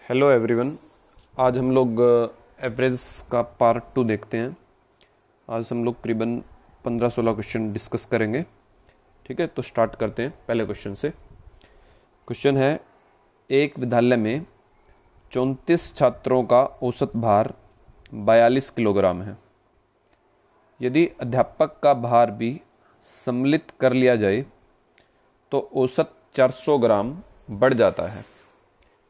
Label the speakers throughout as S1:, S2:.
S1: Hello everyone. आज हम लोग एवरेज का पार्ट 2 देखते हैं। आज हम लोग करीबन 15-16 क्वेश्चन डिस्कस करेंगे। ठीक है, तो स्टार्ट करते हैं पहले क्वेश्चन से। क्वेश्चन है, एक विद्यालय में 34 छात्रों का औसत भार 42 किलोग्राम है। यदि अध्यापक का भार भी सम्मिलित कर लिया जाए तो औसत 400 ग्राम बढ़ जाता है।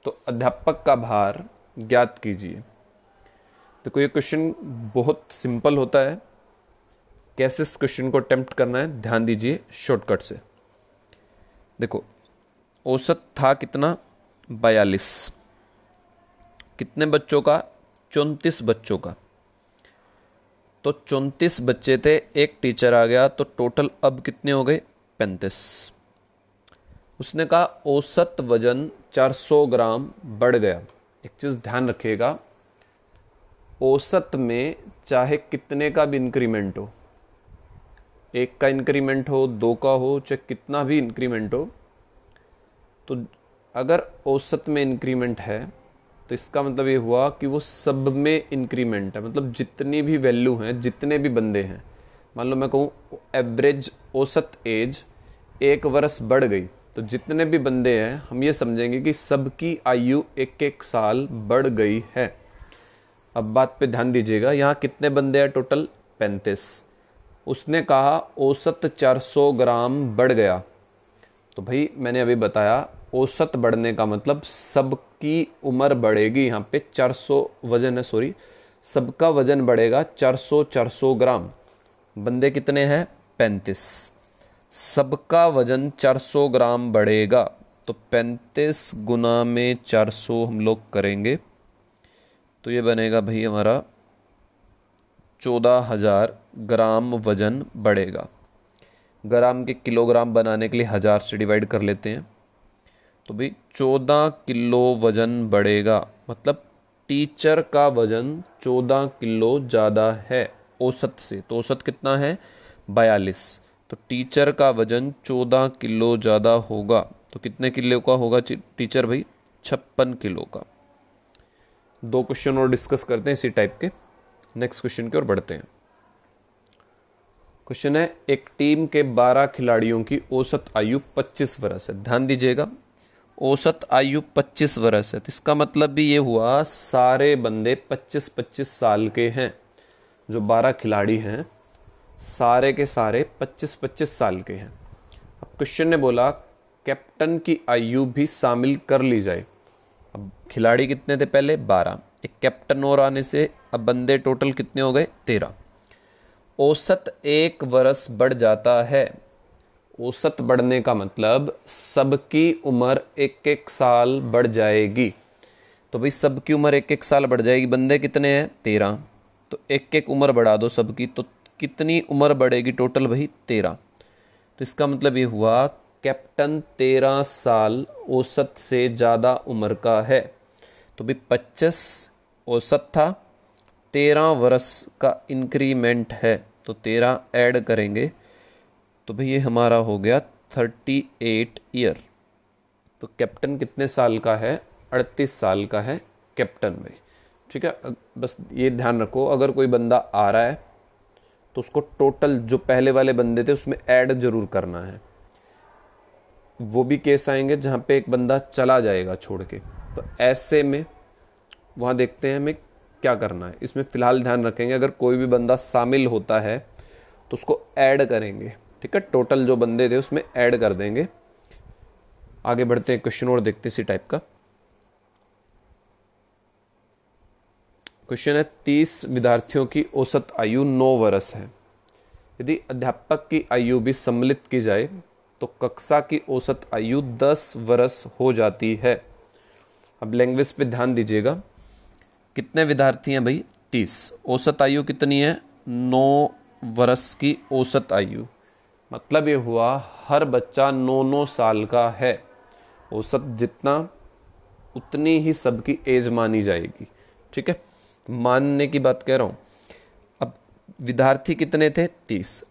S1: तो अध्यापक का भार ज्ञात कीजिए। देखो, ये क्वेश्चन बहुत सिंपल होता है। कैसे इस क्वेश्चन को अटेम्प्ट करना है ध्यान दीजिए शॉर्टकट से। देखो, औसत था कितना? 42। कितने बच्चों का? 34 बच्चों का। तो 34 बच्चे थे, एक टीचर आ गया, तो टोटल अब कितने हो गए? 35। उसने कहा औसत वजन 400 ग्राम बढ़ गया। एक चीज ध्यान रखिएगा, औसत में चाहे कितने का भी इंक्रीमेंट हो, 1 का इंक्रीमेंट हो, 2 का हो, चाहे कितना भी इंक्रीमेंट हो, तो अगर औसत में इंक्रीमेंट है तो इसका मतलब ये हुआ कि वो सब में इंक्रीमेंट है। मतलब जितनी भी वैल्यू हैं, जितने भी बंदे हैं, मान लो मैं कहूँ एवरेज औसत एज 1 वर्ष बढ़ गई, तो जितने भी बंदे हैं हम ये समझेंगे कि सबकी आयु 1-1 साल बढ़ गई है। अब बात पे ध्यान दीजिएगा, यहाँ कितने बंदे हैं? टोटल 35। उसने कहा औसत 400 ग्राम बढ़ गया। तो भाई मैंने अभी बताया औसत बढ़ने का मतलब सबकी उम्र बढ़ेगी। यहाँ पे 400 वजन है, सॉरी, सबका वजन बढ़ेगा 400 ग्राम। बंदे कितने हैं? 35। सबका वजन 400 ग्राम बढ़ेगा, तो 35 गुना में 400 हम लोग करेंगे तो ये बनेगा भाई हमारा 14,000 ग्राम वजन बढ़ेगा। ग्राम के किलोग्राम बनाने के लिए 1000 से डिवाइड कर लेते हैं, तो भाई 14 किलो वजन बढ़ेगा। मतलब टीचर का वजन 14 किलो ज़्यादा है औसत से। तो औसत कितना है? 42। तो टीचर का वजन 14 किलो ज़्यादा होगा। तो कितने किलो का होगा टीचर? भाई 56 किलो का। 2 क्वेश्चन और डिस्कस करते हैं इसी टाइप के। नेक्स्ट क्वेश्चन की ओर बढ़ते हैं। क्वेश्चन है, एक टीम के 12 खिलाड़ियों की औसत आयु 25 वर्ष है। ध्यान दीजिएगा, औसत आयु 25 वर्ष है, तो इसका मतलब भी ये हुआ सारे बंदे 25-25 साल के हैं। जो 12 खिलाड़ी हैं सारे के सारे 25-25 साल के हैं। अब क्वेश्चन ने बोला कैप्टन की आयु भी शामिल कर ली जाए। अब खिलाड़ी कितने थे? पहले 12, एक कैप्टन और आने से अब बंदे टोटल कितने हो गए? 13। औसत 1 वर्ष बढ़ जाता है। औसत बढ़ने का मतलब सबकी उम्र 1-1 साल बढ़ जाएगी। तो भाई सबकी उम्र 1-1 साल बढ़ जाएगी। बंदे कितने हैं? 13। तो 1-1 उम्र बढ़ा दो सबकी, तो कितनी उम्र बढ़ेगी टोटल? भाई 13। तो इसका मतलब ये हुआ कैप्टन 13 साल औसत से ज़्यादा उम्र का है। तो भाई 25 औसत था, 13 वर्ष का इंक्रीमेंट है, तो 13 ऐड करेंगे तो भाई ये हमारा हो गया 38 ईयर। तो कैप्टन कितने साल का है? 38 साल का है कैप्टन भाई। ठीक है, बस ये ध्यान रखो, अगर कोई बंदा आ रहा है तो उसको टोटल जो पहले वाले बंदे थे उसमें ऐड जरूर करना है। वो भी केस आएंगे जहां पे एक बंदा चला जाएगा छोड़ के, तो ऐसे में वहां देखते हैं हमें क्या करना है। इसमें फिलहाल ध्यान रखेंगे अगर कोई भी बंदा शामिल होता है तो उसको ऐड करेंगे। ठीक है, टोटल जो बंदे थे उसमें ऐड कर देंगे। आगे बढ़ते हैं, क्वेश्चन और देखते हैं इसी टाइप का। क्वेश्चन है, 30 विद्यार्थियों की औसत आयु 9 वर्ष है। यदि अध्यापक की आयु भी सम्मिलित की जाए तो कक्षा की औसत आयु 10 वर्ष हो जाती है। अब लैंग्वेज पे ध्यान दीजिएगा, कितने विद्यार्थी हैं भाई? 30। औसत आयु कितनी है? 9 वर्ष की औसत आयु। मतलब ये हुआ हर बच्चा 9-9 साल का है। औसत जितना उतनी ही सबकी एज मानी जाएगी। ठीक है, मानने की बात कह रहा हूं। अब विद्यार्थी कितने थे? 30।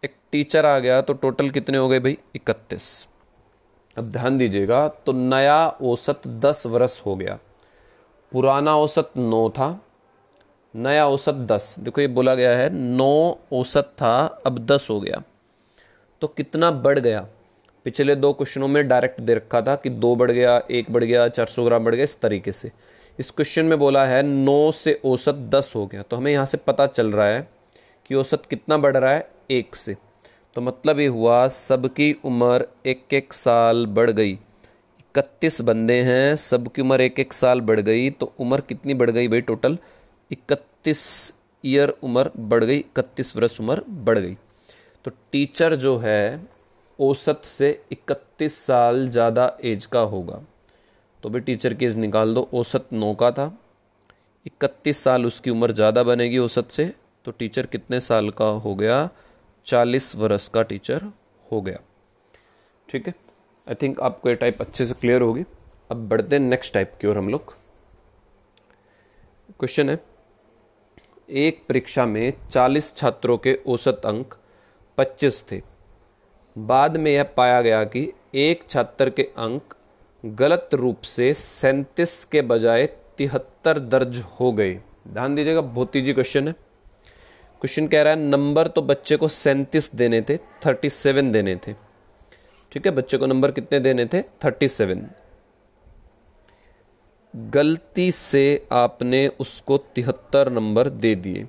S1: एक टीचर आ गया तो टोटल कितने हो गए भाई? 31। अब ध्यान दीजिएगा, तो नया औसत 10 वर्ष हो गया। पुराना औसत 9 था, नया औसत 10। देखो ये बोला गया है 9 औसत था, अब 10 हो गया, तो कितना बढ़ गया। पिछले 2 क्वेश्चनों में डायरेक्ट दे रखा था कि 2 बढ़ गया, 1 बढ़ गया, 400 ग्राम बढ़ गया, इस तरीके से। इस क्वेश्चन में बोला है 9 से औसत 10 हो गया, तो हमें यहाँ से पता चल रहा है कि औसत कितना बढ़ रहा है, 1 से। तो मतलब ये हुआ सबकी उम्र 1-1 साल बढ़ गई। 31 बंदे हैं, सबकी उम्र 1-1 साल बढ़ गई, तो उम्र कितनी बढ़ गई भाई, टोटल 31 ईयर उम्र बढ़ गई, 31 वर्ष उम्र बढ़ गई। तो टीचर जो है औसत से 31 साल ज़्यादा एज का होगा। तो भाई टीचर की एज निकाल दो, औसत 9 का था, 31 साल उसकी उम्र ज़्यादा बनेगी औसत से, तो टीचर कितने साल का हो गया, 40 वर्ष का टीचर हो गया। ठीक है, आई थिंक आपको ये टाइप अच्छे से क्लियर होगी। अब बढ़ते हैं नेक्स्ट टाइप की ओर हम लोग। क्वेश्चन है, एक परीक्षा में 40 छात्रों के औसत अंक 25 थे। बाद में यह पाया गया कि एक छात्र के अंक गलत रूप से 37 के बजाय 73 दर्ज हो गए। ध्यान दीजिएगा, बहुत ईजी क्वेश्चन है। क्वेश्चन कह रहा है नंबर तो बच्चे को 37 देने थे, 37 देने थे। ठीक है, बच्चे को नंबर कितने देने थे, 37। गलती से आपने उसको 73 नंबर दे दिए।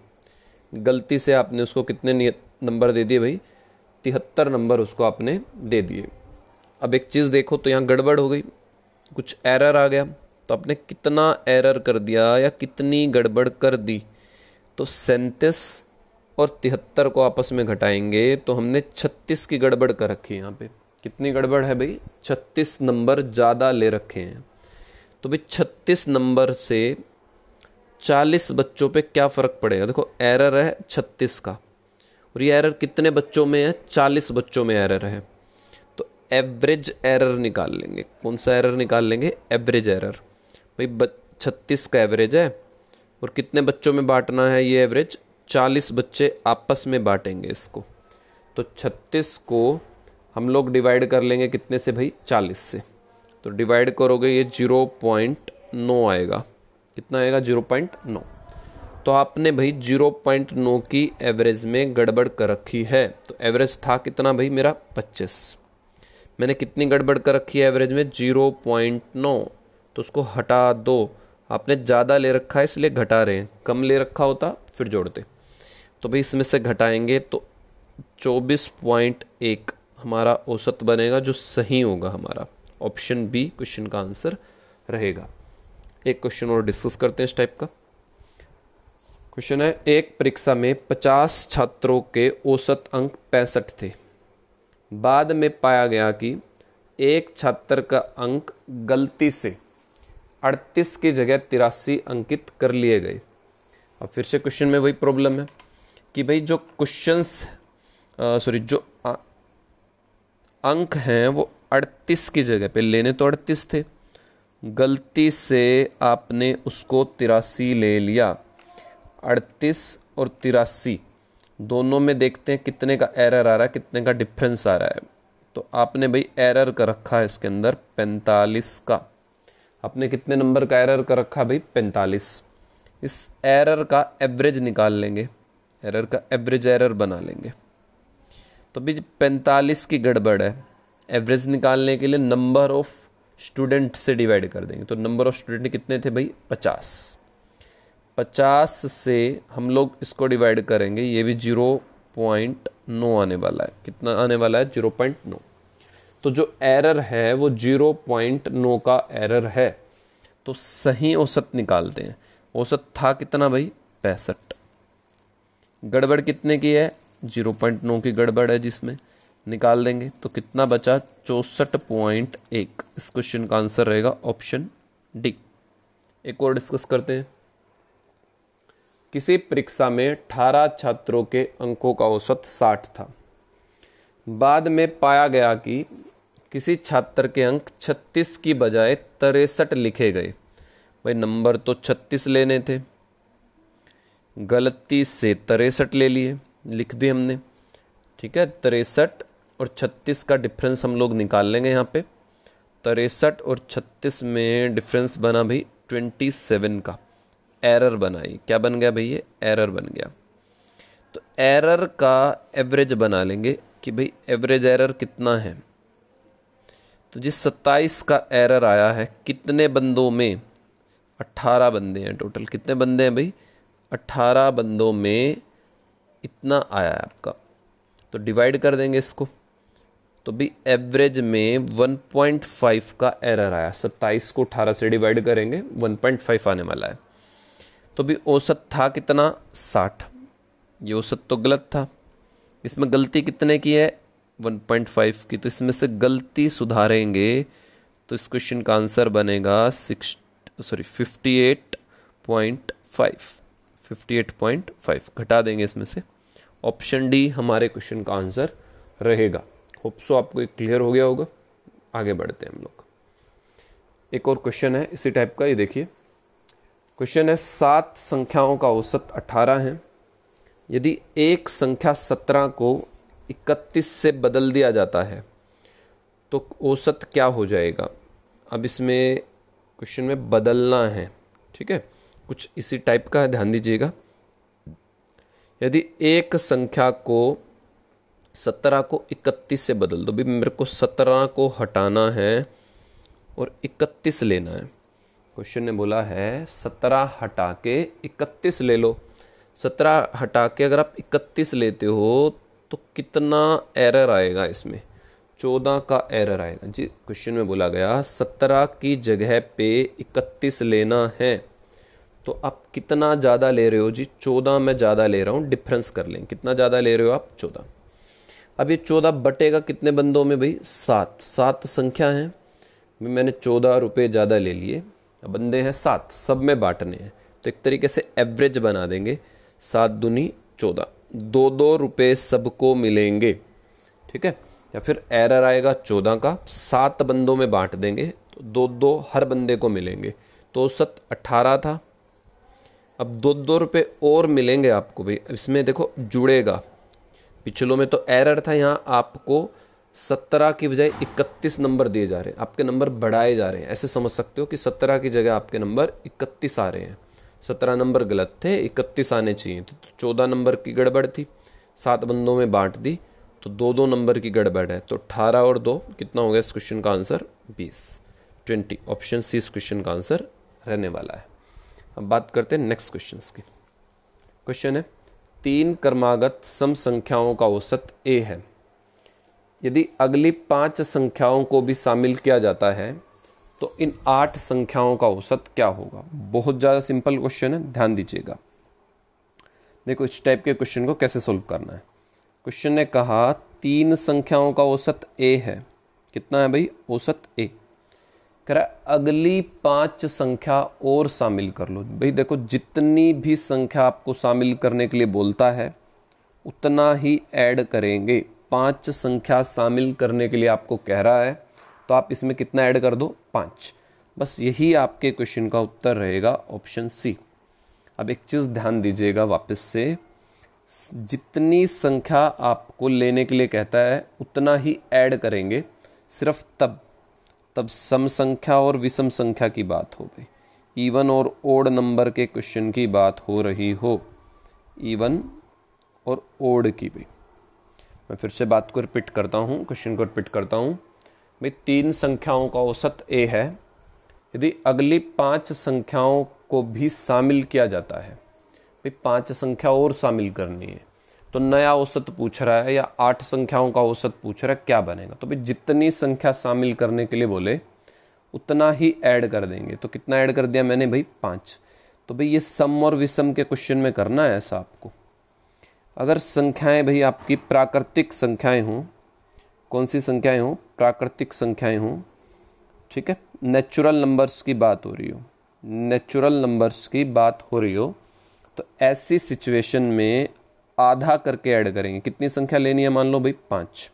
S1: गलती से आपने उसको कितने नंबर दे दिए भाई, 73 नंबर उसको आपने दे दिए। अब एक चीज़ देखो, तो यहाँ गड़बड़ हो गई, कुछ एरर आ गया। तो आपने कितना एरर कर दिया या कितनी गड़बड़ कर दी, तो 37 और 73 को आपस में घटाएंगे तो हमने 36 की गड़बड़ कर रखी है। यहाँ पे कितनी गड़बड़ है भाई, 36 नंबर ज़्यादा ले रखे हैं। तो भाई 36 नंबर से 40 बच्चों पे क्या फ़र्क पड़ेगा। देखो एरर है 36 का, और ये एरर कितने बच्चों में है, 40 बच्चों में एरर है। तो एवरेज एरर निकाल लेंगे। कौन सा एरर निकाल लेंगे, एवरेज एरर। भाई 36 का एवरेज है, और कितने बच्चों में बांटना है ये एवरेज, 40 बच्चे आपस में बांटेंगे इसको। तो 36 को हम लोग डिवाइड कर लेंगे कितने से भाई, 40 से। तो डिवाइड करोगे ये 0.9 आएगा। कितना आएगा, 0.9। तो आपने भाई 0.9 की एवरेज में गड़बड़ कर रखी है। तो एवरेज था कितना भाई मेरा, 25। मैंने कितनी गड़बड़ कर रखी है एवरेज में, 0.9। तो उसको हटा दो। आपने ज़्यादा ले रखा है इसलिए घटा रहे हैं, कम ले रखा होता फिर जोड़ते। तो भाई इसमें से घटाएंगे तो 24.1 हमारा औसत बनेगा, जो सही होगा हमारा। ऑप्शन बी क्वेश्चन का आंसर रहेगा। एक क्वेश्चन और डिस्कस करते हैं इस टाइप का। क्वेश्चन है, एक परीक्षा में 50 छात्रों के औसत अंक 65 थे। बाद में पाया गया कि एक छात्र का अंक गलती से 38 की जगह 83 अंकित कर लिए गए। अब फिर से क्वेश्चन में वही प्रॉब्लम है कि भाई जो जो अंक हैं वो 38 की जगह पे, लेने तो 38 थे, गलती से आपने उसको 83 ले लिया। 38 और 83 दोनों में देखते हैं कितने का एरर आ रहा है, कितने का डिफरेंस आ रहा है। तो आपने भाई एरर कर रखा है इसके अंदर 45 का। आपने कितने नंबर का एरर कर रखा भाई, 45। इस एरर का एवरेज निकाल लेंगे, एरर का एवरेज एरर बना लेंगे। तो भाई 45 की गड़बड़ है, एवरेज निकालने के लिए नंबर ऑफ स्टूडेंट से डिवाइड कर देंगे। तो नंबर ऑफ स्टूडेंट कितने थे भाई, 50। 50 से हम लोग इसको डिवाइड करेंगे, ये भी 0.9 आने वाला है। कितना आने वाला है, 0.9। तो जो एरर है वो 0.9 का एरर है। तो सही औसत निकालते हैं। औसत था कितना भाई, 65। गड़बड़ कितने की है, 0.9 की गड़बड़ है जिसमें, निकाल देंगे तो कितना बचा, 64.1। इस क्वेश्चन का आंसर रहेगा ऑप्शन डी। एक और डिस्कस करते हैं। किसी परीक्षा में 18 छात्रों के अंकों का औसत 60 था। बाद में पाया गया कि किसी छात्र के अंक 36 की बजाय 63 लिखे गए। भाई नंबर तो 36 लेने थे, गलती से 63 ले लिए, लिख दिए हमने। ठीक है, 63 और 36 का डिफरेंस हम लोग निकाल लेंगे यहाँ पे। 63 और 36 में डिफरेंस बना भाई 27 का एरर बनाई। क्या बन गया भाई? ये एरर बन गया। तो एरर का एवरेज बना लेंगे कि भाई एवरेज एरर कितना है। तो जिस 27 का एरर आया है कितने बंदों में? 18 बंदे हैं टोटल। कितने बंदे हैं भाई? 18 बंदों में इतना आया है आपका। तो डिवाइड कर देंगे इसको। तो भी एवरेज में 1.5 का एरर आया। 27 को 18 से डिवाइड करेंगे 1.5 आने वाला है। तो भी औसत था कितना? 60। ये औसत तो गलत था। इसमें गलती कितने की है? 1.5 की। तो इसमें से गलती सुधारेंगे तो इस क्वेश्चन का आंसर बनेगा 58.5 घटा देंगे इसमें से। ऑप्शन डी हमारे क्वेश्चन का आंसर रहेगा। होप सो आपको एक क्लियर हो गया होगा। आगे बढ़ते हैं हम लोग। एक और क्वेश्चन है इसी टाइप का। ये देखिए क्वेश्चन है 7 संख्याओं का औसत 18 है। यदि एक संख्या 17 को 31 से बदल दिया जाता है तो औसत क्या हो जाएगा? अब इसमें क्वेश्चन में बदलना है, ठीक है, कुछ इसी टाइप का है, ध्यान दीजिएगा। यदि एक संख्या को 17 को 31 से बदल दो। भी मेरे को 17 को हटाना है और 31 लेना है। क्वेश्चन ने बोला है 17 हटा के 31 ले लो। 17 हटा के अगर आप 31 लेते हो तो कितना एरर आएगा? इसमें 14 का एरर आएगा जी। क्वेश्चन में बोला गया 17 की जगह पे 31 लेना है। तो आप कितना ज़्यादा ले रहे हो जी? 14 मैं ज़्यादा ले रहा हूँ। डिफरेंस कर लें, कितना ज़्यादा ले रहे हो आप? 14। अब ये 14 बटेगा कितने बंदों में भाई? 7 संख्या है। मैंने 14 रुपये ज़्यादा ले लिए। बंदे हैं 7, सब में बांटने हैं। तो एक तरीके से एवरेज बना देंगे। 7 दूनी 14, 2 रुपये सबको मिलेंगे, ठीक है। या फिर एरर आएगा 14 का, 7 बंदों में बांट देंगे तो 2 हर बंदे को मिलेंगे। तो औसत 18 था। अब 2 रुपये और मिलेंगे आपको भाई। इसमें देखो जुड़ेगा। पिछलों में तो एरर था, यहाँ आपको 17 की बजाय 31 नंबर दिए जा रहे हैं। आपके नंबर बढ़ाए जा रहे हैं। ऐसे समझ सकते हो कि 17 की जगह आपके नंबर 31 आ रहे हैं। 17 नंबर गलत थे, 31 आने चाहिए थे। तो 14 नंबर की गड़बड़ थी, 7 बंदों में बांट दी तो 2 नंबर की गड़बड़ है। तो 18 और 2 कितना हो गया इस क्वेश्चन का आंसर? 20। ऑप्शन सी इस क्वेश्चन का आंसर रहने वाला है। अब बात करते हैं नेक्स्ट क्वेश्चन की। क्वेश्चन है 3 क्रमागत सम संख्याओं का औसत a है। यदि अगली 5 संख्याओं को भी शामिल किया जाता है तो इन 8 संख्याओं का औसत क्या होगा? बहुत ज़्यादा सिंपल क्वेश्चन है, ध्यान दीजिएगा। देखो इस टाइप के क्वेश्चन को कैसे सोल्व करना है। क्वेश्चन ने कहा 3 संख्याओं का औसत a है। कितना है भाई? औसत a। कह रहा है अगली 5 संख्या और शामिल कर लो। भाई देखो जितनी भी संख्या आपको शामिल करने के लिए बोलता है उतना ही ऐड करेंगे। 5 संख्या शामिल करने के लिए आपको कह रहा है तो आप इसमें कितना ऐड कर दो? 5। बस यही आपके क्वेश्चन का उत्तर रहेगा, ऑप्शन सी। अब एक चीज ध्यान दीजिएगा वापस से, जितनी संख्या आपको लेने के लिए कहता है उतना ही ऐड करेंगे। सिर्फ तब सम संख्या और विषम संख्या की बात हो गई, इवन और ओड नंबर के क्वेश्चन की बात हो रही हो, इवन और ओड की भी। मैं फिर से बात को रिपीट करता हूँ, क्वेश्चन को रिपीट करता हूँ। भाई 3 संख्याओं का औसत a है। यदि अगली 5 संख्याओं को भी शामिल किया जाता है, भाई 5 संख्या और शामिल करनी है तो नया औसत पूछ रहा है या 8 संख्याओं का औसत पूछ रहा है, क्या बनेगा? तो भाई जितनी संख्या शामिल करने के लिए बोले उतना ही ऐड कर देंगे। तो कितना ऐड कर दिया मैंने भाई? 5। तो भाई ये सम और विषम के क्वेश्चन में करना है ऐसा आपको। अगर संख्याएं भाई आपकी प्राकृतिक संख्याएं हों, कौन सी संख्याएं हों? प्राकृतिक संख्याएं हों, ठीक है, नेचुरल नंबर्स की बात हो रही हो, नेचुरल नंबर्स की बात हो रही हो, तो ऐसी सिचुएशन में आधा करके ऐड करेंगे। कितनी संख्या लेनी है? मान लो भाई 5।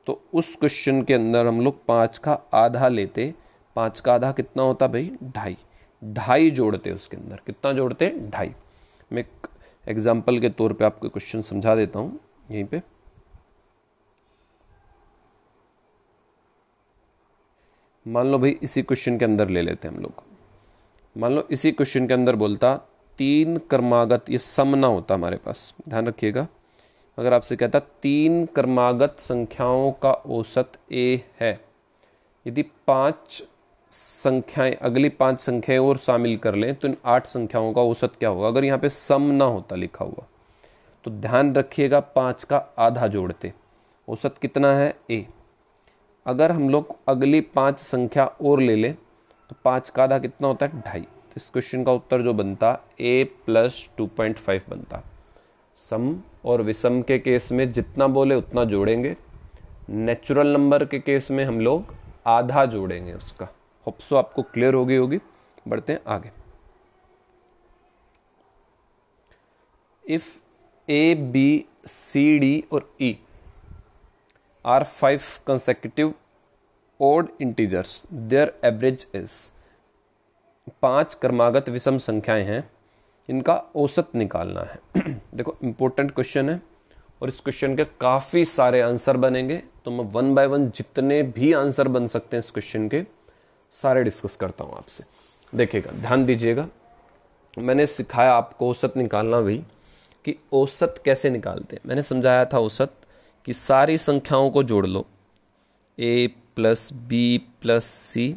S1: तो उस क्वेश्चन के अंदर हम लोग 5 का आधा लेते। 5 का आधा कितना होता भाई? 2.5। 2.5 जोड़ते उसके अंदर। कितना जोड़ते? 2.5। मैं एग्जाम्पल के तौर पे आपको क्वेश्चन समझा देता हूं यहीं पे। मान लो भाई इसी क्वेश्चन के अंदर ले लेते हैं हम लोग। मान लो इसी क्वेश्चन के अंदर बोलता 3 क्रमागत, ये सम ना होता हमारे पास, ध्यान रखिएगा। अगर आपसे कहता 3 क्रमागत संख्याओं का औसत a है, यदि 5 संख्याएं, अगली 5 संख्याएं और शामिल कर लें तो इन 8 संख्याओं का औसत क्या होगा। अगर यहाँ पे सम ना होता लिखा हुआ तो ध्यान रखिएगा 5 का आधा जोड़ते, औसत कितना है a। अगर हम लोग अगली 5 संख्या और ले लें तो 5 का आधा कितना होता है 2.5। तो इस क्वेश्चन का उत्तर जो बनता a + 2.5 बनता। सम और विषम के केस में जितना बोले उतना जोड़ेंगे, नेचुरल नंबर के केस में हम लोग आधा जोड़ेंगे उसका। होप सो आपको क्लियर होगी। बढ़ते हैं आगे। If a, b, c, d और e are 5 consecutive odd integers, their average is। 5 क्रमागत विषम संख्याएं हैं, इनका औसत निकालना है। देखो इंपॉर्टेंट क्वेश्चन है और इस क्वेश्चन के काफी सारे आंसर बनेंगे, तो मैं 1 बाय 1 जितने भी आंसर बन सकते हैं इस क्वेश्चन के सारे डिस्कस करता हूं आपसे। देखिएगा, ध्यान दीजिएगा। मैंने सिखाया आपको औसत निकालना भी, कि औसत कैसे निकालते हैं। मैंने समझाया था औसत कि सारी संख्याओं को जोड़ लो, a + b + c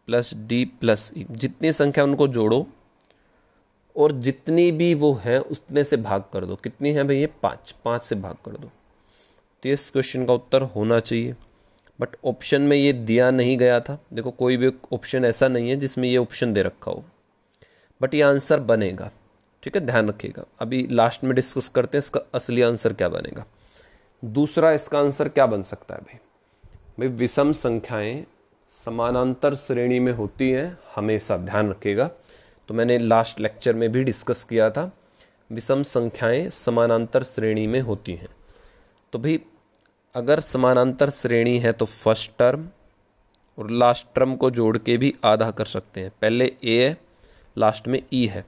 S1: + d + e, जितनी संख्या उनको जोड़ो और जितनी भी वो है उतने से भाग कर दो। कितनी है भाई ये 5 से भाग कर दो। तो इस क्वेश्चन का उत्तर होना चाहिए, बट ऑप्शन में ये दिया नहीं गया था। देखो कोई भी ऑप्शन ऐसा नहीं है जिसमें ये ऑप्शन दे रखा हो, बट ये आंसर बनेगा। ठीक है, ध्यान रखिएगा। अभी लास्ट में डिस्कस करते हैं इसका असली आंसर क्या बनेगा। दूसरा इसका आंसर क्या बन सकता है भाई विषम संख्याएं समानांतर श्रेणी में होती हैं हमेशा, ध्यान रखिएगा। तो मैंने लास्ट लेक्चर में भी डिस्कस किया था, विषम संख्याएं समानांतर श्रेणी में होती हैं। तो भाई अगर समानांतर श्रेणी है तो फर्स्ट टर्म और लास्ट टर्म को जोड़ के भी आधा कर सकते हैं। पहले a है, लास्ट में e है,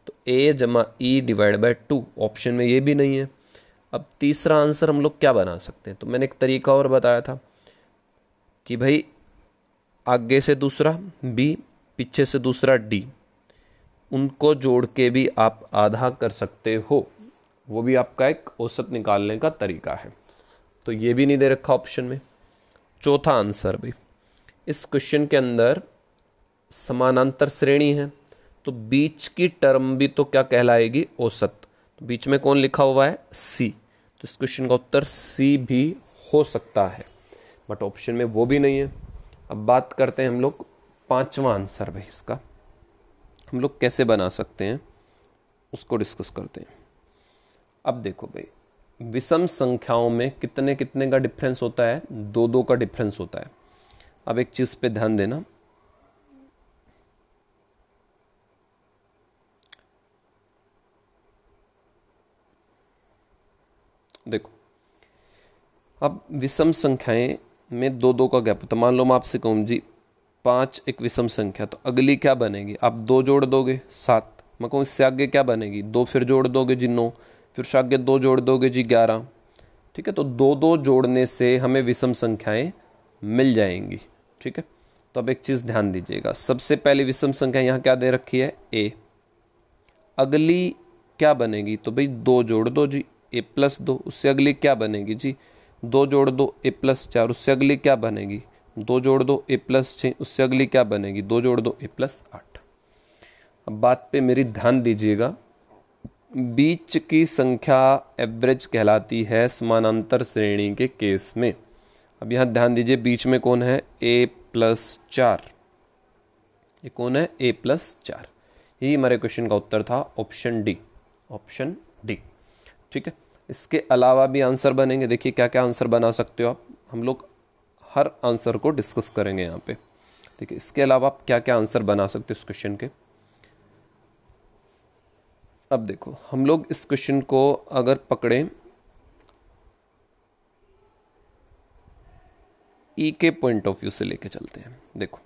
S1: तो a + e / 2। ऑप्शन में ये भी नहीं है। अब तीसरा आंसर हम लोग क्या बना सकते हैं, तो मैंने एक तरीका और बताया था कि भाई आगे से दूसरा b, पीछे से दूसरा d, उनको जोड़ के भी आप आधा कर सकते हो। वो भी आपका एक औसत निकालने का तरीका है। तो ये भी नहीं दे रखा ऑप्शन में। चौथा आंसर भी, इस क्वेश्चन के अंदर समानांतर श्रेणी है तो बीच की टर्म भी तो क्या कहलाएगी, औसत। तो बीच में कौन लिखा हुआ है, c, तो इस क्वेश्चन का उत्तर c भी हो सकता है, बट ऑप्शन में वो भी नहीं है। अब बात करते हैं हम लोग पांचवा आंसर भाई, इसका हम लोग कैसे बना सकते हैं उसको डिस्कस करते हैं। अब देखो भाई विषम संख्याओं में कितने कितने का डिफरेंस होता है, 2 का डिफरेंस होता है। अब एक चीज पे ध्यान देना, देखो अब विषम संख्याएं में 2 का गैप होता है। मान लो मैं आपसे कहूं जी 5 एक विषम संख्या, तो अगली क्या बनेगी, आप 2 जोड़ दोगे 7। मैं कहूँ इससे आगे क्या बनेगी, 2 फिर जोड़ दोगे जी 9, फिर उससे आगे 2 जोड़ दोगे जी 11। ठीक है, तो 2 जोड़ने से हमें विषम संख्याएं मिल जाएंगी। ठीक है, तो अब एक चीज ध्यान दीजिएगा। सबसे पहले विषम संख्या यहाँ क्या दे रखी है, a। अगली क्या बनेगी, तो भाई 2 जोड़ दो जी a + 2, उससे अगली क्या बनेगी जी 2 जोड़ दो a + 4, उससे अगली क्या बनेगी 2 जोड़ दो a + 6, उससे अगली क्या बनेगी 2 जोड़ दो a + 8। अब बात पे मेरी ध्यान दीजिएगा, बीच की संख्या एवरेज कहलाती है समानांतर श्रेणी के केस में। अब यहां ध्यान दीजिए, बीच में कौन है, a + 4। ये कौन है, a + 4। यही हमारे क्वेश्चन का उत्तर था, ऑप्शन डी। ठीक है, इसके अलावा भी आंसर बनेंगे। देखिए क्या क्या आंसर बना सकते हो आप, हम लोग हर आंसर को डिस्कस करेंगे यहाँ पे। देखिए इसके अलावा आप क्या क्या आंसर बना सकते हो इस क्वेश्चन के। अब देखो हम लोग इस क्वेश्चन को अगर पकड़ें ई के पॉइंट ऑफ व्यू से लेके चलते हैं। देखो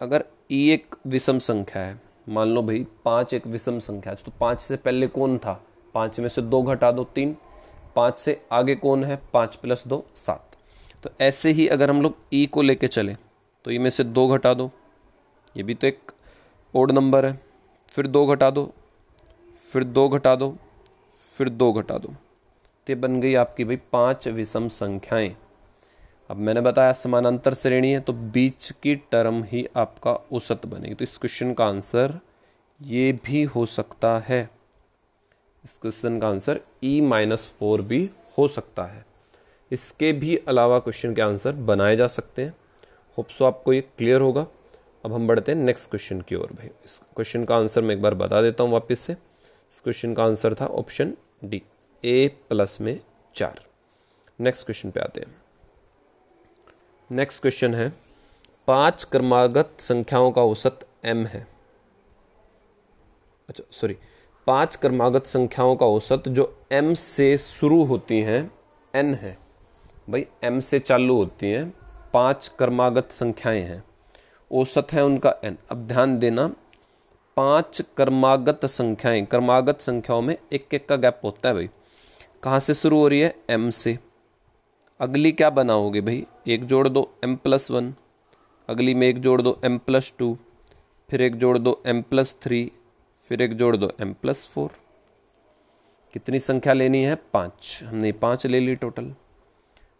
S1: अगर ई एक विषम संख्या है, मान लो भाई 5 एक विषम संख्या है, तो 5 से पहले कौन था, 5 में से 2 घटा दो 3, 5 से आगे कौन है, 5 + 2 7। तो ऐसे ही अगर हम लोग ई को लेके चले तो ई में से 2 घटा दो, ये भी तो एक ओड नंबर है, फिर 2 घटा दो, फिर 2 घटा दो, फिर 2 घटा दो, तो बन गई आपकी भाई 5 विषम संख्याएं। अब मैंने बताया समानांतर श्रेणी है तो बीच की टर्म ही आपका औसत बनेगी। तो इस क्वेश्चन का आंसर ये भी हो सकता है, इस क्वेश्चन का आंसर E-4 भी हो सकता है। इसके भी अलावा क्वेश्चन के आंसर बनाए जा सकते हैं। होप सो आपको ये क्लियर होगा। अब हम बढ़ते हैं नेक्स्ट क्वेश्चन की ओर। भाई इस क्वेश्चन का आंसर मैं एक बार बता देता हूँ वापस से। इस क्वेश्चन का आंसर था option D, A+4। Next question पे आते हैं। नेक्स्ट क्वेश्चन है 5 क्रमागत संख्याओं का औसत m है। अच्छा सॉरी, 5 क्रमागत संख्याओं का औसत जो m से शुरू होती हैं n है। भाई m से चालू होती हैं, 5 क्रमागत संख्याएं हैं, औसत है उनका n। अब ध्यान देना, 5 क्रमागत संख्याएं, क्रमागत संख्याओं में एक एक का गैप होता है भाई। कहाँ से शुरू हो रही है? m से। अगली क्या बनाओगे भाई? एक जोड़ दो m+1, अगली में एक जोड़ दो m+2, फिर एक जोड़ दो m+3, फिर एक जोड़ दो m+4। कितनी संख्या लेनी है? 5। हमने 5 ले ली टोटल।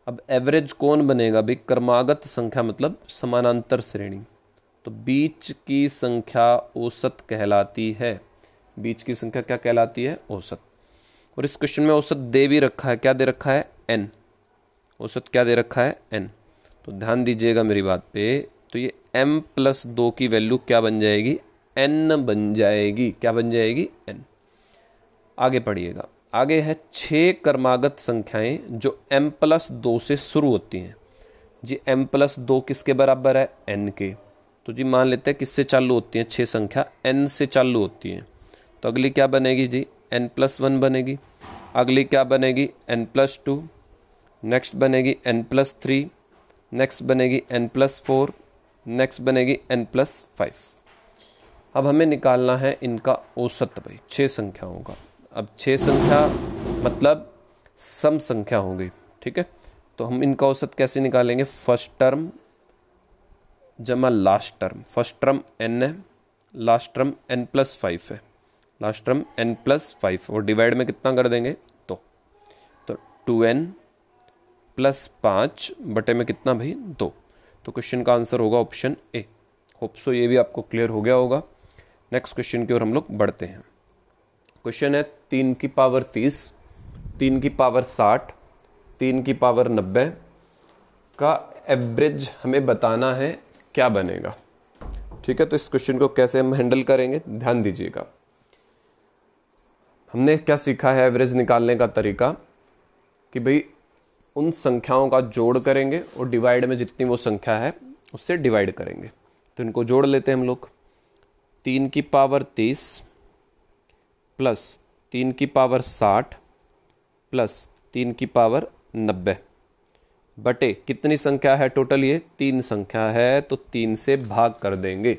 S1: अब एवरेज कौन बनेगा भाई? क्रमागत संख्या मतलब समानांतर श्रेणी, तो बीच की संख्या औसत कहलाती है। बीच की संख्या क्या कहलाती है? औसत। और इस क्वेश्चन में औसत दे भी रखा है, क्या दे रखा है? n। औसत क्या दे रखा है? n। तो ध्यान दीजिएगा मेरी बात पे, तो ये m+2 की वैल्यू क्या बन जाएगी? n बन जाएगी। क्या बन जाएगी? n। आगे पढ़िएगा, आगे है 6 क्रमागत संख्याएं जो m+2 से शुरू होती हैं। जी m+2 किसके बराबर है? n के। तो जी मान लेते हैं किससे चालू होती हैं? 6 संख्या n से चालू होती हैं। तो अगली क्या बनेगी जी? n+1 बनेगी। अगली क्या बनेगी? n+2। नेक्स्ट बनेगी n+3। नेक्स्ट बनेगी n+4। नेक्स्ट बनेगी n+5। अब हमें निकालना है इनका औसत भाई, 6 संख्याओं का। अब 6 संख्या मतलब सम संख्या हो गई, ठीक है। तो हम इनका औसत कैसे निकालेंगे? फर्स्ट टर्म जमा last term. First term n है, लास्ट टर्म n+5 है, लास्ट टर्म n+5, और डिवाइड में कितना कर देंगे? तो 2n + 5 बटे में कितना भाई? 2। तो क्वेश्चन का आंसर होगा ऑप्शन ए। होप सो ये भी आपको क्लियर हो गया होगा। नेक्स्ट क्वेश्चन की ओर हम लोग बढ़ते हैं। क्वेश्चन है 3 की पावर 30, 3 की पावर 60, 3 की पावर 90 का एवरेज हमें बताना है, क्या बनेगा? ठीक है, तो इस क्वेश्चन को कैसे हम हैंडल करेंगे, ध्यान दीजिएगा। हमने क्या सीखा है एवरेज निकालने का तरीका, कि भाई उन संख्याओं का जोड़ करेंगे और डिवाइड में जितनी वो संख्या है उससे डिवाइड करेंगे। तो इनको जोड़ लेते हैं हम लोग। 3 की पावर 30 प्लस 3 की पावर 60 प्लस 3 की पावर 90 बटे कितनी संख्या है टोटल? ये 3 संख्या है, तो 3 से भाग कर देंगे।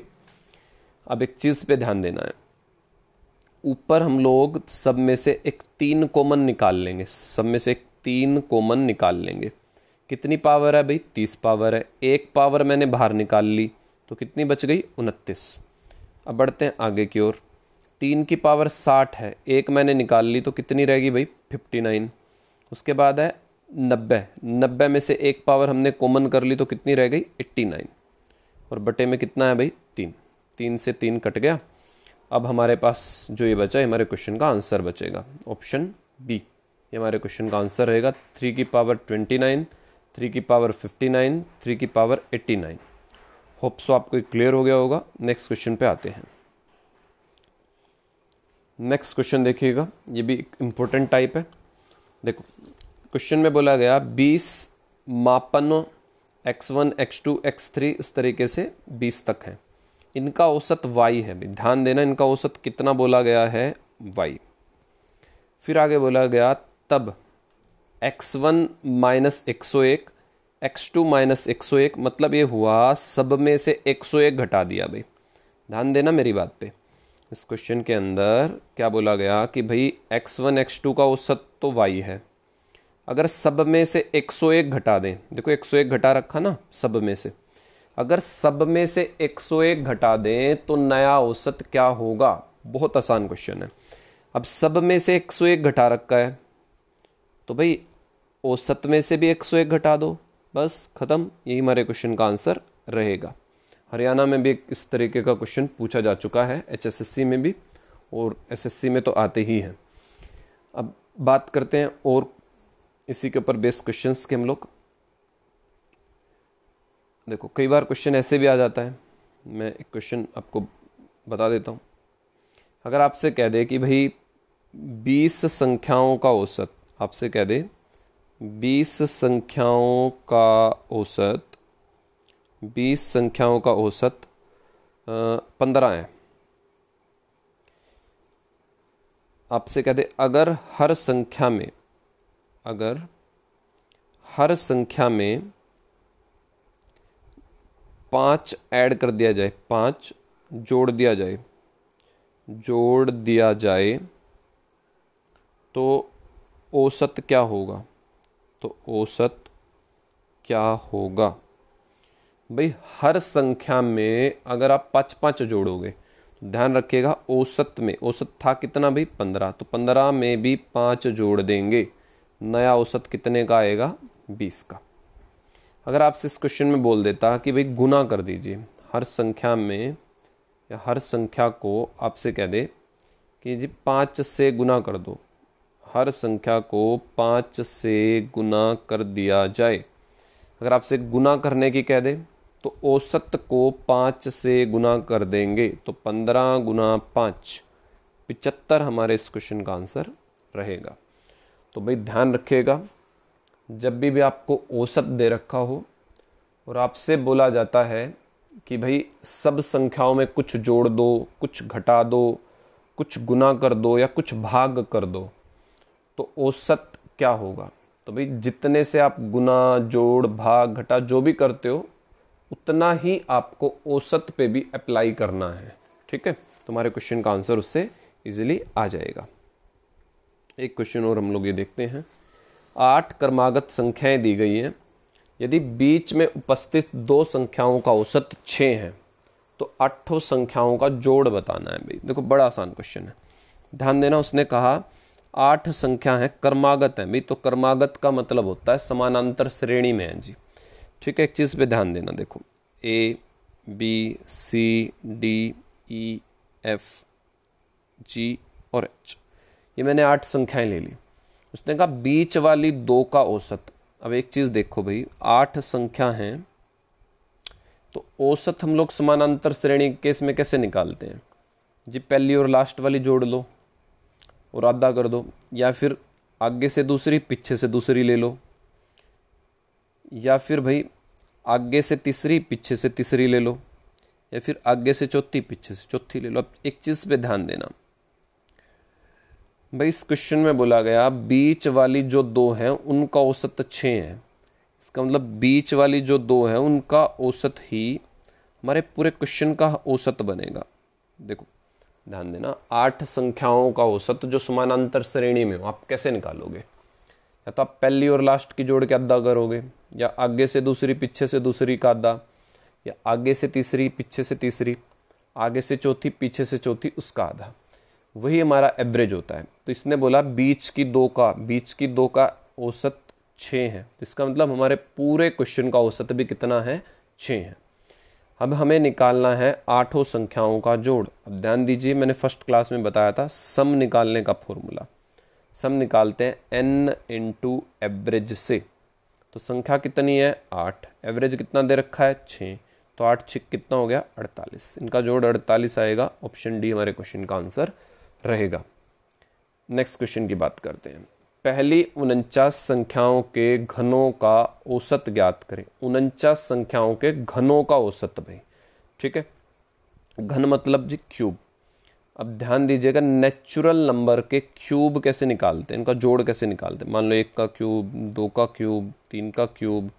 S1: अब एक चीज पे ध्यान देना है, ऊपर हम लोग सब में से एक 3 कॉमन निकाल लेंगे। सब में से एक 3 कॉमन निकाल लेंगे। कितनी पावर है भाई? 30 पावर है। एक पावर मैंने बाहर निकाल ली, तो कितनी बच गई? 29। अब बढ़ते हैं आगे की ओर। 3 की पावर 60 है, एक मैंने निकाल ली, तो कितनी रहेगी भाई? 59। उसके बाद है 90, 90 में से एक पावर हमने कॉमन कर ली, तो कितनी रह गई? 89। और बटे में कितना है भाई? 3। 3 से 3 कट गया। अब हमारे पास जो ये बचा है, हमारे क्वेश्चन का आंसर बचेगा ऑप्शन बी। ये हमारे क्वेश्चन का आंसर रहेगा। 3 की पावर 29, 3 की पावर 59, 3 की पावर 89। होप सो आपको क्लियर हो गया होगा। नेक्स्ट क्वेश्चन पे आते हैं। नेक्स्ट क्वेश्चन देखिएगा, ये भी एक इम्पोर्टेंट टाइप है। देखो क्वेश्चन में बोला गया 20 मापनों x1, x2, x3 इस तरीके से 20 तक है। इनका औसत y है। ध्यान देना, इनका औसत कितना बोला गया है? y। फिर आगे बोला गया तब x1 - 101, x2 - 101, मतलब ये हुआ सब में से 101 घटा दिया भाई। ध्यान देना मेरी बात पे। इस क्वेश्चन के अंदर क्या बोला गया कि भाई x1, x2 का औसत तो y है। अगर सब में से 101 घटा दें, देखो 101 घटा रखा ना सब में से, अगर सब में से 101 घटा दें तो नया औसत क्या होगा। बहुत आसान क्वेश्चन है। अब सब में से 101 घटा रखा है तो भाई औसत में से भी 101 घटा दो, बस खत्म। यही हमारे क्वेश्चन का आंसर रहेगा। हरियाणा में भी इस तरीके का क्वेश्चन पूछा जा चुका है, HSSC में भी और SSC में तो आते ही हैं। अब बात करते हैं और इसी के ऊपर बेस्ड क्वेश्चंस के हम लोग। देखो कई बार क्वेश्चन ऐसे भी आ जाता है, मैं एक क्वेश्चन आपको बता देता हूँ। अगर आपसे कह दे कि भाई 20 संख्याओं का औसत, आपसे कह दे 20 संख्याओं का औसत 20 संख्याओं का औसत 15 है। आपसे कह दे अगर हर संख्या में 5 ऐड कर दिया जाए, 5 जोड़ दिया जाए तो औसत क्या होगा। तो औसत क्या होगा भाई, हर संख्या में अगर आप 5 जोड़ोगे तो ध्यान रखिएगा औसत में, औसत था कितना भाई 15, तो 15 में भी 5 जोड़ देंगे, नया औसत कितने का आएगा 20 का। अगर आपसे इस क्वेश्चन में बोल देता कि भाई गुना कर दीजिए हर संख्या में, या हर संख्या को आपसे कह दे कि जी 5 से गुना कर दो, हर संख्या को 5 से गुना कर दिया जाए। अगर आपसे गुना करने की कह दे तो औसत को 5 से गुना कर देंगे, तो 15 गुना 5 75 हमारे इस क्वेश्चन का आंसर रहेगा। तो भाई ध्यान रखिएगा, जब भी आपको औसत दे रखा हो और आपसे बोला जाता है कि भाई सब संख्याओं में कुछ जोड़ दो, कुछ घटा दो, कुछ गुना कर दो या कुछ भाग कर दो, तो औसत क्या होगा। तो भाई जितने से आप गुना, जोड़, भाग, घटा जो भी करते हो उतना ही आपको औसत पे भी अप्लाई करना है। ठीक है, तुम्हारे क्वेश्चन का आंसर उससे इजीली आ जाएगा। एक क्वेश्चन और हम लोग ये देखते हैं। 8 क्रमागत संख्याएं दी गई हैं, यदि बीच में उपस्थित 2 संख्याओं का औसत 6 है तो 8 संख्याओं का जोड़ बताना है। भाई देखो बड़ा आसान क्वेश्चन है, ध्यान देना। उसने कहा 8 संख्या है, क्रमागत है भाई, तो क्रमागत का मतलब होता है समानांतर श्रेणी में है जी। ठीक है, एक चीज पे ध्यान देना, देखो A B C D E F G और H, ये मैंने 8 संख्याएं ले ली। उसने कहा बीच वाली 2 का औसत। अब एक चीज देखो भाई, 8 संख्या हैं तो औसत हम लोग समानांतर श्रेणी केस में कैसे निकालते हैं जी, पहली और लास्ट वाली जोड़ लो और आधा कर दो, या फिर आगे से दूसरी पीछे से दूसरी ले लो, या फिर भाई आगे से तीसरी पीछे से तीसरी ले लो, या फिर आगे से चौथी पीछे से चौथी ले लो। अब एक चीज पे ध्यान देना भाई, इस क्वेश्चन में बोला गया बीच वाली जो 2 हैं उनका औसत 6 है। इसका मतलब बीच वाली जो 2 हैं उनका औसत ही हमारे पूरे क्वेश्चन का औसत बनेगा। देखो ध्यान देना, 8 संख्याओं का औसत जो समानांतर श्रेणी में हो आप कैसे निकालोगे, या तो आप पहली और लास्ट की जोड़ के आधा करोगे, या आगे से दूसरी पीछे से दूसरी का आधा, या आगे से तीसरी पीछे से तीसरी, आगे से चौथी पीछे से चौथी उसका आधा, वही हमारा एवरेज होता है। तो इसने बोला बीच की 2 का औसत 6 है, तो इसका मतलब हमारे पूरे क्वेश्चन का औसत भी कितना है 6 है। अब हमें निकालना है 8 संख्याओं का जोड़। अब ध्यान दीजिए, मैंने फर्स्ट क्लास में बताया था सम निकालने का फॉर्मूला। सम निकालते हैं n इंटू एवरेज से। तो संख्या कितनी है 8, एवरेज कितना दे रखा है 6, तो 8 6 कितना हो गया 48। इनका जोड़ 48 आएगा, ऑप्शन डी हमारे क्वेश्चन का आंसर रहेगा। नेक्स्ट क्वेश्चन की बात करते हैं। पहली 49 संख्याओं के घनों का औसत ज्ञात करें। 49 संख्याओं के घनों का औसत भाई, ठीक है, घन मतलब जी क्यूब। अब ध्यान दीजिएगा, नेचुरल नंबर के क्यूब कैसे निकालते हैं, इनका जोड़ कैसे निकालते हैं। मान लो 1 का क्यूब, 2 का क्यूब, 3 का क्यूब,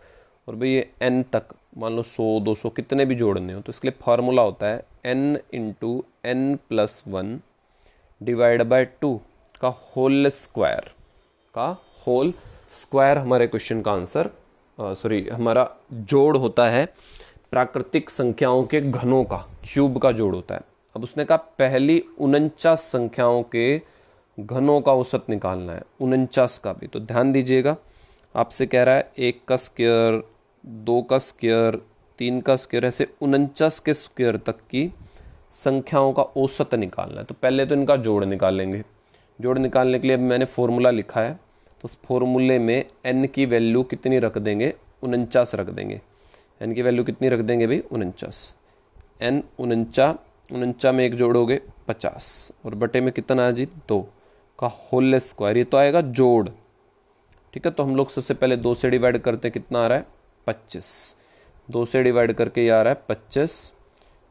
S1: और भाई ये n तक, मान लो 100 200 कितने भी जोड़ने हो, तो इसके लिए फार्मूला होता है n into n plus 1 divide by 2 का होल स्क्वायर हमारे क्वेश्चन का आंसर, हमारा जोड़ होता है प्राकृतिक संख्याओं के घनों का, क्यूब का जोड़ होता है। अब उसने कहा पहली 49 संख्याओं के घनों का औसत निकालना है, 49 का भी। तो ध्यान दीजिएगा, आपसे कह रहा है 1 का स्क्वायर, 2 का स्क्वायर, 3 का स्क्वायर, ऐसे 49 के स्क्वायर तक की संख्याओं का औसत निकालना है। तो पहले तो इनका जोड़ निकालेंगे। जोड़ निकालने के लिए मैंने फॉर्मूला लिखा है, तो उस फॉर्मूले में n की वैल्यू कितनी रख देंगे, 49 रख देंगे। n की वैल्यू कितनी रख देंगे भाई, 49। n 49 में एक जोड़ोगे 50 और बटे में कितना है जी, 2 का होल स्क्वायर। ये तो आएगा जोड़, ठीक है। तो हम लोग सबसे पहले 2 से डिवाइड करते हैं, कितना आ रहा है 25। 2 से डिवाइड करके ये आ रहा है 25।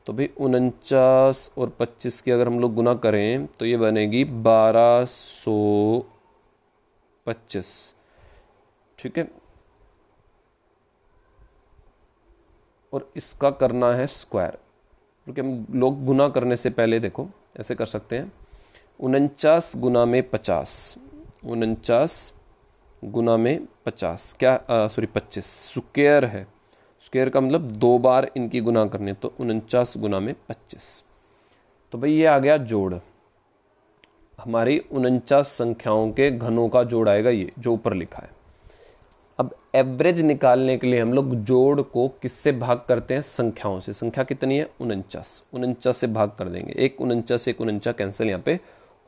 S1: तो भाई 49 और 25 की अगर हम लोग गुना करें तो ये बनेगी 1225, ठीक है। और इसका करना है स्क्वायर, क्योंकि हम लोग गुना करने से पहले देखो ऐसे कर सकते हैं, 49 गुना में 50, 49 गुना में 50 क्या, सॉरी 25 स्क्वायर है। स्क्वायर का मतलब 2 बार इनकी गुना करनी है, तो 49 गुना में 25। तो भाई ये आ गया जोड़, हमारी 49 संख्याओं के घनों का जोड़ आएगा, ये जो ऊपर लिखा है। अब एवरेज निकालने के लिए हम लोग जोड़ को किससे भाग करते हैं, संख्याओं से। संख्या कितनी है 49, 49 से भाग कर देंगे। एक 49 से 49 कैंसिल यहाँ पे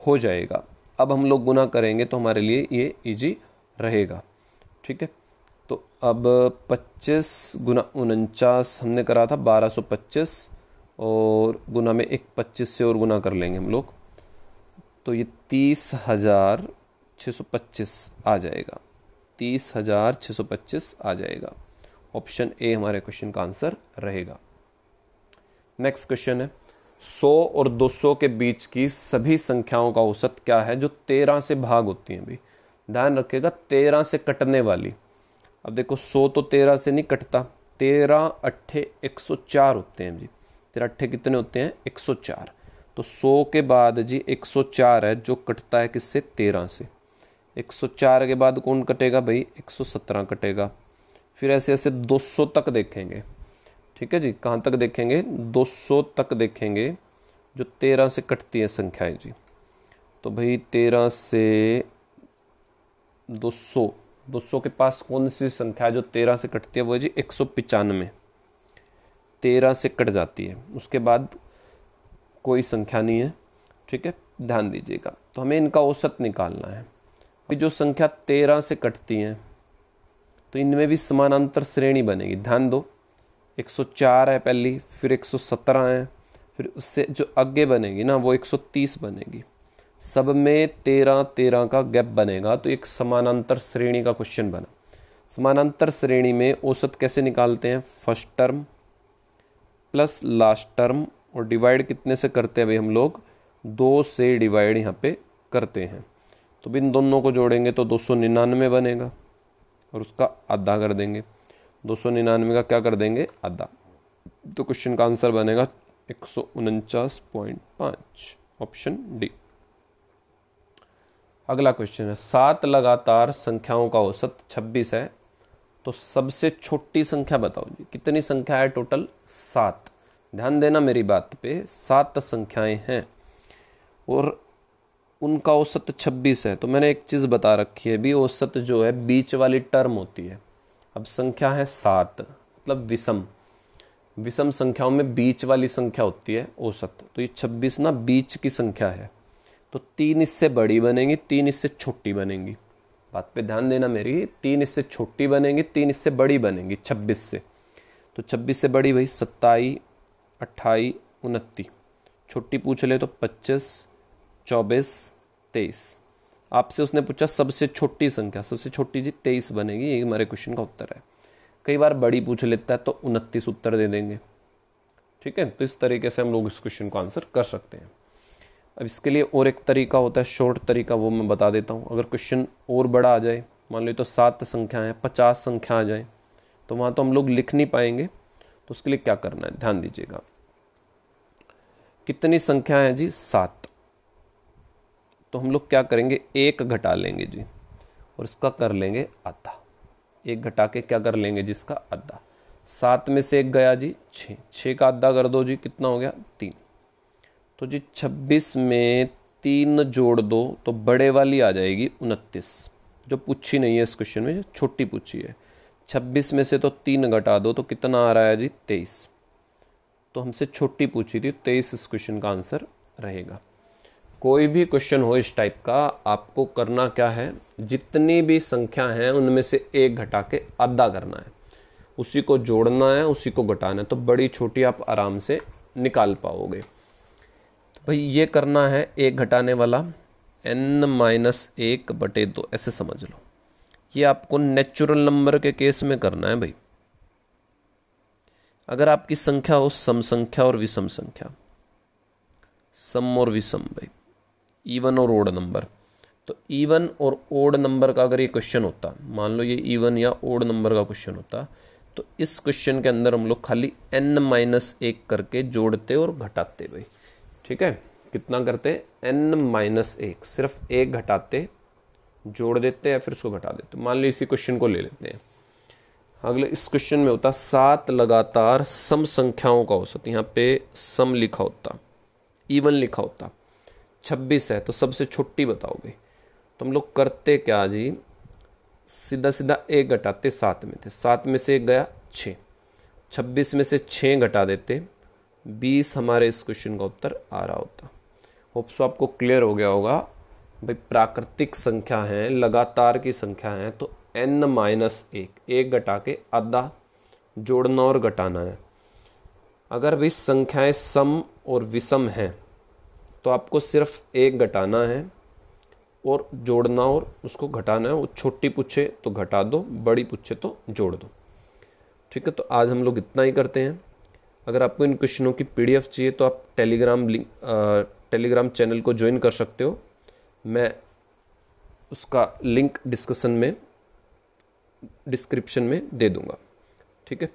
S1: हो जाएगा। अब हम लोग गुना करेंगे तो हमारे लिए ये इजी रहेगा, ठीक है। तो अब 25 गुना 49 हमने करा था 1225, और गुना में एक 25 से और गुना कर लेंगे हम लोग, तो ये 30,625 आ जाएगा, 30,625 आ जाएगा। ऑप्शन ए हमारे क्वेश्चन का आंसर रहेगा। नेक्स्ट क्वेश्चन है 100 और 200 के बीच की सभी संख्याओं का औसत क्या है जो 13 से भाग होती हैं। भी ध्यान रखिएगा, 13 से कटने वाली। अब देखो 100 तो 13 से नहीं कटता, 13 अट्ठे 104 होते हैं जी। 13 अट्ठे कितने होते हैं, 104। तो 100 के बाद जी 104 है जो कटता है किससे, 13 से। 104 के बाद कौन कटेगा भाई, 117 कटेगा। फिर ऐसे ऐसे 200 तक देखेंगे, ठीक है जी। कहाँ तक देखेंगे, 200 तक देखेंगे जो 13 से कटती है संख्याएं जी। तो भाई 13 से 200, 200 के पास कौन सी संख्या है जो 13 से कटती है, वो है जी 195। 13 से कट जाती है, उसके बाद कोई संख्या नहीं है, ठीक है। ध्यान दीजिएगा, तो हमें इनका औसत निकालना है। जो संख्या 13 से कटती हैं तो इनमें भी समानांतर श्रेणी बनेगी। ध्यान दो, 104 है पहली, फिर 117 है, फिर उससे जो आगे बनेगी ना वो 130 बनेगी। सब में 13 का गैप बनेगा, तो एक समानांतर श्रेणी का क्वेश्चन बना। समानांतर श्रेणी में औसत कैसे निकालते हैं, first term plus last term, और डिवाइड कितने से करते हैं भाई हम लोग, 2 से डिवाइड यहाँ पे करते हैं। तो इन दोनों को जोड़ेंगे तो 299 बनेगा, और उसका आधा कर देंगे। 299 का क्या कर देंगे, आधा। तो क्वेश्चन का आंसर बनेगा 149.5, ऑप्शन डी। अगला क्वेश्चन है 7 लगातार संख्याओं का औसत 26 है, तो सबसे छोटी संख्या बताओ जी। कितनी संख्या है टोटल, 7। ध्यान देना मेरी बात पे, 7 संख्याएं हैं और उनका औसत 26 है। तो मैंने एक चीज बता रखी है भी, औसत जो है बीच वाली टर्म होती है। अब संख्या है 7, मतलब विषम, विषम संख्याओं में बीच वाली संख्या होती है औसत। तो ये 26 ना बीच की संख्या है, तो 3 इससे बड़ी बनेंगी, 3 इससे छोटी बनेंगी। बात पे ध्यान देना मेरी, 3 इससे छोटी बनेंगी, 3 इससे बड़ी बनेंगी 26 से। तो 26 से बड़ी भाई 27, 28, 29। छोटी पूछ ले तो 25, 24, 23। आपसे उसने पूछा सबसे छोटी संख्या, सबसे छोटी जी 23 बनेगी, ये हमारे क्वेश्चन का उत्तर है। कई बार बड़ी पूछ लेता है तो 29 उत्तर दे देंगे, ठीक है। तो इस तरीके से हम लोग इस क्वेश्चन को आंसर कर सकते हैं। अब इसके लिए और एक तरीका होता है, शॉर्ट तरीका, वो मैं बता देता हूँ। अगर क्वेश्चन और बड़ा आ जाए, मान लो तो 7 संख्या है, 50 संख्या आ जाए, तो वहां तो हम लोग लिख नहीं पाएंगे। तो उसके लिए क्या करना है, ध्यान दीजिएगा। कितनी संख्या है जी, 7। तो हम लोग क्या करेंगे, 1 घटा लेंगे जी, और इसका कर लेंगे आधा। 1 घटा के क्या कर लेंगे जिसका आधा। 7 में से 1 गया जी 6, 6 का आधा कर दो जी, कितना हो गया 3। तो जी 26 में 3 जोड़ दो तो बड़े वाली आ जाएगी 29, जो पूछी नहीं है इस क्वेश्चन में, जो छोटी पूछी है। 26 में से तो 3 घटा दो तो कितना आ रहा है जी 23, तो हमसे छोटी पूछी थी, 23 इस क्वेश्चन का आंसर रहेगा। कोई भी क्वेश्चन हो इस टाइप का, आपको करना क्या है, जितनी भी संख्या हैं उनमें से 1 घटा के आधा करना है, उसी को जोड़ना है, उसी को घटाना है, तो बड़ी छोटी आप आराम से निकाल पाओगे। तो भाई ये करना है 1 घटाने वाला n-1/2, ऐसे समझ लो। ये आपको नेचुरल नंबर के केस में करना है भाई। अगर आपकी संख्या हो सम संख्या और विषम संख्या, सम और विषम भाई, इवन और ओड नंबर, तो इवन और ओड नंबर का अगर ये क्वेश्चन होता, मान लो ये इवन या ओड नंबर का क्वेश्चन होता, तो इस क्वेश्चन के अंदर हम लोग खाली n-1 करके जोड़ते और घटाते भाई। ठीक है, कितना करते, n-1, सिर्फ 1 घटाते, जोड़ देते या फिर उसको घटा देते। मान लो इसी क्वेश्चन को ले लेते हैं, अगले इस क्वेश्चन में होता 7 लगातार सम संख्याओं का औसत, यहाँ पे सम लिखा होता, इवन लिखा होता, 26 है तो सबसे छोटी बताओगे। तो हम लोग करते क्या जी, सीधा सीधा 1 घटाते, 7 में थे, 7 में से 1 गया 6, 26 में से 6 घटा देते, 20 हमारे इस क्वेश्चन का उत्तर आ रहा होता। होप सो आपको क्लियर हो गया होगा भाई। प्राकृतिक संख्या है, लगातार की संख्या है, तो n-1, 1 घटा के आधा, जोड़ना और घटाना है। अगर भी संख्याएं सम और विषम हैं तो आपको सिर्फ 1 घटाना है और जोड़ना और उसको घटाना है। वो छोटी पूछे तो घटा दो, बड़ी पूछे तो जोड़ दो। ठीक है, तो आज हम लोग इतना ही करते हैं। अगर आपको इन क्वेश्चनों की PDF चाहिए तो आप टेलीग्राम चैनल को ज्वाइन कर सकते हो, मैं उसका लिंक डिस्क्रिप्शन में दे दूंगा। ठीक है।